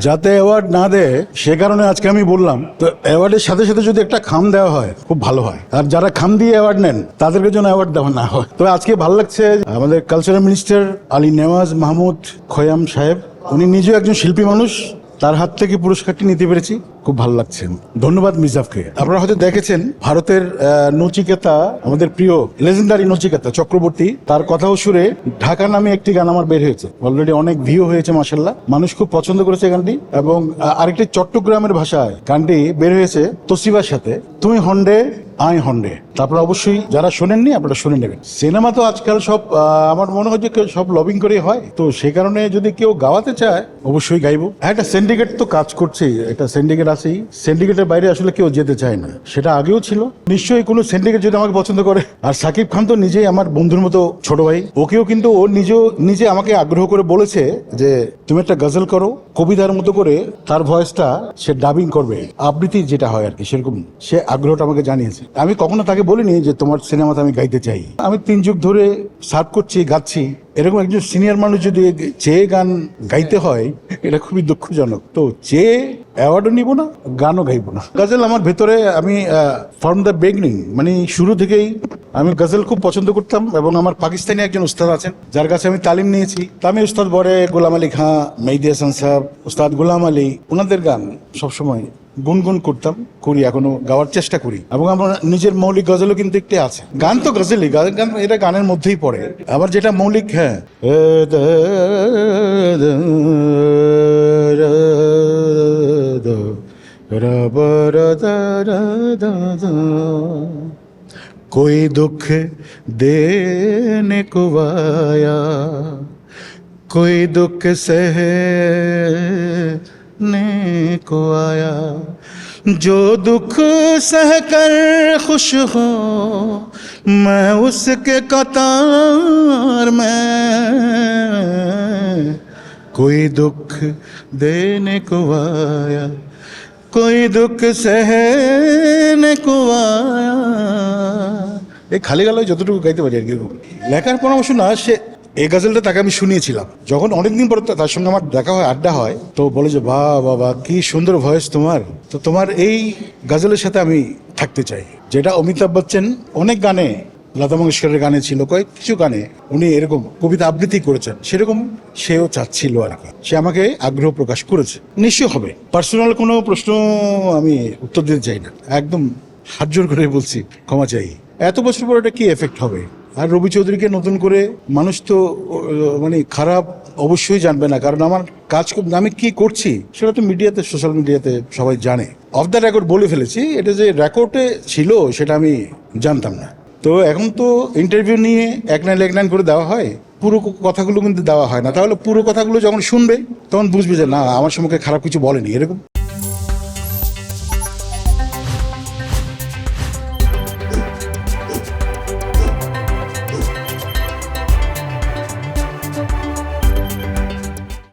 যাতে অ্যাওয়ার্ড না দেয় সে কারণে আজকে আমি বললাম, তো অ্যাওয়ার্ডের সাথে সাথে যদি একটা খাম দেওয়া হয় খুব ভালো হয়, আর যারা খাম দিয়ে অ্যাওয়ার্ড নেন তাদেরকে যেন অ্যাওয়ার্ড দেওয়া না হয়। তো আজকে ভালো লাগছে আমাদের কালচারাল মিনিস্টার আলী নেওয়াজ মাহমুদ খোয়াম সাহেব, উনি নিজেও একজন শিল্পী মানুষ, তার হাত থেকে পুরস্কারটি নিতে পেরেছি, খুব ভালো লাগছে। ধন্যবাদ মির্জাফকে। আপনারা হয়তো দেখেছেন ভারতের নচিকেতা, আমাদের প্রিয় লেজেন্ডারি নচিকেতা চক্রবর্তী, তার কথাও সুরে ঢাকা নামে একটি গান আমার বের হয়েছে, অলরেডি অনেক ভিউ হয়েছে মাশাআল্লাহ, মানুষ খুব পছন্দ করেছে গানটি। এবং আরেকটি চট্টগ্রামের ভাষায় গানটি বের হয়েছে তসিবার সাথে, তুমি হন্ডে আই হন্ডে। তারপর অবশ্যই যারা শোনেননি আপনারা শুনে নেবেন। সিনেমা তো আজকাল সব আমার মনে হয় যে সব লবিং করে হয়, তো সে কারণে যদি কেউ গাওয়াতে চায় অবশ্যই গাইবো। একটা সিন্ডিকেট তো কাজ করছে, একটা সিন্ডিকেট আছেই, সিন্ডিকেটের বাইরে আসলে কেউ যেতে চায় না, সেটা আগেও ছিল। নিশ্চয়ই কোনো সিন্ডিকেট যদি আমাকে পছন্দ করে, আর সাকিব খান তো নিজেই আমার বন্ধুর মতো ছোট ভাই, ওকেও কিন্তু ও নিজে আমাকে আগ্রহ করে বলেছে যে তুমি একটা গজল করো, কবিতার মতো করে তার ভয়েসটা সে ডাবিং করবে, আবৃত্তি যেটা হয় আর কি, সেরকম সে আগ্রহটা আমাকে জানিয়েছে। আমি কখনো তাকে বলিনি যে তোমার সিনেমাতে আমি গাইতে চাই। আমি 3 যুগ ধরে সার্ভ করছি, গাচ্ছি, এরকম একজন সিনিয়র মানুষ যদি চেয়ে গান গাইতে হয় এটা খুবই দুঃখজনক। তো চেয়ে অ্যাওয়ার্ডও নিব না, গানও গাইব না। গজল আমার ভেতরে, আমি ফ্রম দ্য বিগিনিং, মানে শুরু থেকেই আমি গজল খুব পছন্দ করতাম। এবং আমার পাকিস্তানি একজন উস্তাদ আছেন যার কাছে আমি তালিম নিয়েছি, তামি উস্তাদ বড়ে, গোলাম আলী খাঁ, মেহেদী হাসান সাহেব, উস্তাদ গোলাম আলী, ওনাদের গান সবসময় গুনগুন করতাম, করি, এখনো গাওয়ার চেষ্টা করি। এবং আমার নিজের মৌলিক গজলও কিন্তু একটি আছে। গান তো গজলই, গান এটা গানের মধ্যেই পড়ে। আবার যেটা মৌলিক, হ্যাঁ, कोई दुख देने को आया, कोई दुख सहने को आया, जो दुख सह कर खुश हो मैं उसके कतार में, कोई दुख देने को आया, कोई दुख सहने को आया। এই খালি গালায় যতটুকু গাইতে পারি আর কি। লেখার পরামর্শ না, সে এই গজলটা তাকে আমি শুনিয়েছিলাম যখন অনেকদিন পর তার সঙ্গে আমার দেখা হয়, আড্ডা হয়, তো বলে যে বাহ বাবা কি সুন্দর ভয়েস তোমার, তো তোমার এই গজলের সাথে আমি থাকতে চাই। যেটা অমিতাভ বচ্চন অনেক গানে, লতা মঙ্গেশকরের গানে ছিল, কিছু গানে উনি এরকম কবিতা আবৃত্তি করেছেন, সেরকম সেও চাচ্ছিল আর কি। সে আমাকে আগ্রহ প্রকাশ করেছে, নিশ্চয় হবে। পার্সোনাল কোনো প্রশ্ন আমি উত্তর দিতে চাই না, একদম হাত জোর করে বলছি, ক্ষমা চাই। এত বছর পর এটা কি এফেক্ট হবে? আর রবি চৌধুরীকে নতুন করে মানুষ তো মানে খারাপ অবশ্যই জানবে না, কারণ আমার কাজ আমি কি করছি সেটা তো মিডিয়াতে, সোশ্যাল মিডিয়াতে সবাই জানে। অফ দ্য রেকর্ড বলে ফেলেছি, এটা যে রেকর্ডে ছিল সেটা আমি জানতাম না। তো এখন তো ইন্টারভিউ নিয়ে এক লাইন করে দেওয়া হয়, পুরো কথাগুলো কিন্তু দেওয়া হয় না। তাহলে পুরো কথাগুলো যখন শুনবে তখন বুঝবে যে না, আমার সম্পর্কে খারাপ কিছু বলেনি, এরকম।